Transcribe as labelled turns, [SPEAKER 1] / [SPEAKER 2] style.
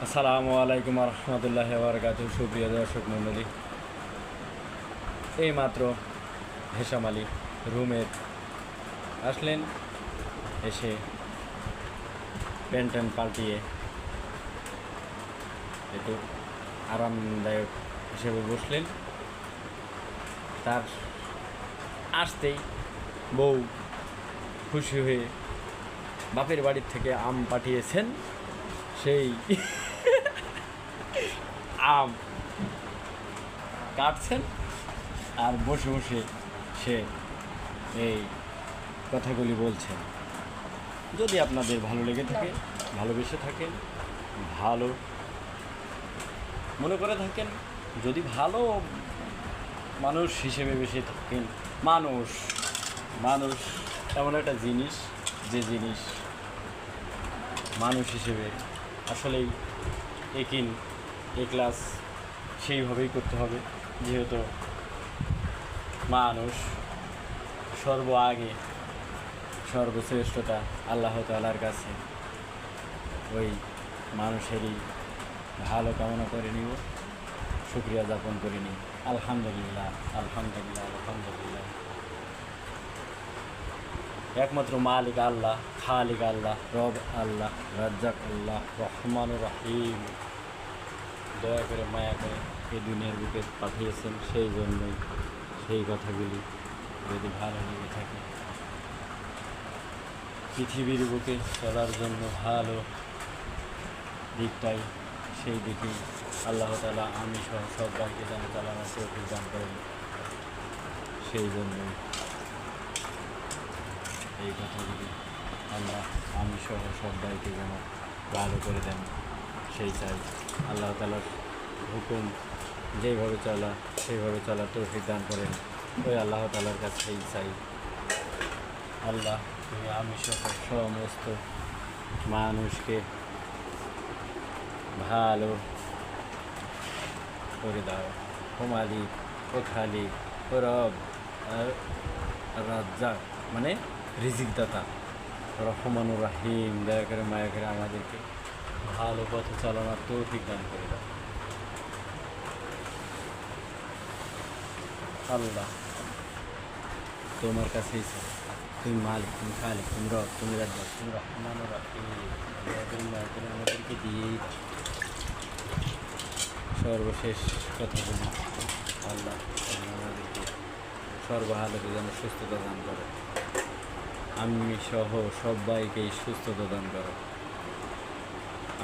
[SPEAKER 1] আসসালামু আলাইকুম রহমতুল্লাহি ওয়া বারাকাতুহু। সুপ্রিয় দর্শক মণ্ডলী, এইমাত্র হেসাম আলী রুমে আসলেন, এসে প্যান্ট পাল্টিয়ে একটু আরামদায়ক হিসেবে বসলেন। তার আসতেই বউ খুশি হয়ে বাপের বাড়ির থেকে আম পাঠিয়েছেন। সেই আম কাটছেন আর বসে বসে সে এই কথাগুলি বলছেন। যদি আপনাদের ভালো লেগে থাকে, ভালোবেসে থাকেন, ভালো মনে করে থাকেন, যদি ভালো মানুষ হিসেবে বেশি থাকেন, মানুষ মানুষ এমন একটা জিনিস, যে জিনিস মানুষ হিসেবে আসলেই এ ক্লাস সেইভাবেই করতে হবে, যেহেতু মানুষ আগে সর্বশ্রেষ্ঠতা আল্লাহ তাআলার কাছে। ওই মানুষেরই ভালো কামনা করে নিব, শুকরিয়া যাপন করে নিই। আলহামদুলিল্লাহ, আলহামদুলিল্লাহ, আলহামদুলিল্লাহ। একমাত্র মালিক আল্লাহ, খালিক আল্লাহ, রব আল্লাহ, রাজ্জাক আল্লাহ, রহমানুর রহিম। দয়া করে মায়া করে এই দুনিয়ার বুকে পাঠিয়েছেন, সেই জন্যই সেই কথাগুলি যদি ভালো লেগে থাকে, পৃথিবীর বুকে চলার জন্য ভালো দিকটাই, সেই দিকেই আল্লাহ তাআলা আমি সহ সবাইকে যেন চালানোর তৌফিক দান করেন। সেই জন্যই এই কথাগুলি আমি সহ সবাইকে যেন ভালো করে দেন, সেই চাই। আল্লাহ তাআলার হুকুম যেভাবে চলা সেইভাবে চলার তৌফিক দান করেন, ওই আল্লাহ তাআলার কাছেই চাই। আল্লাহ, তুমি আমি সহ সমস্ত মানুষকে ভালো করে দাও। ও মালিক, ও খালিক, ও রব, রাজ্জাক মানে রিজিক দাতা, রহমানুর রাহিম। দয়া করে মায়া করে আমাদেরকে ভালো পথে চালানোর তৌফিক দান করে দাও। আল্লাহ, তোমার কাছেই চাই। তুমি মালিক, তুমি খালিক, তুমি রব, তুমি রাজ্জাক, তুমি রহমানুর রাহিম। দয়া করে মায়া করে আমাদেরকে দিয়েই সর্বশেষ কথাগুলি। আল্লাহ, আমাদেরকে সর্বহালতে যেন সুস্থতা দান করো, আমি সহ সবাইকেই সুস্থতা দান করো।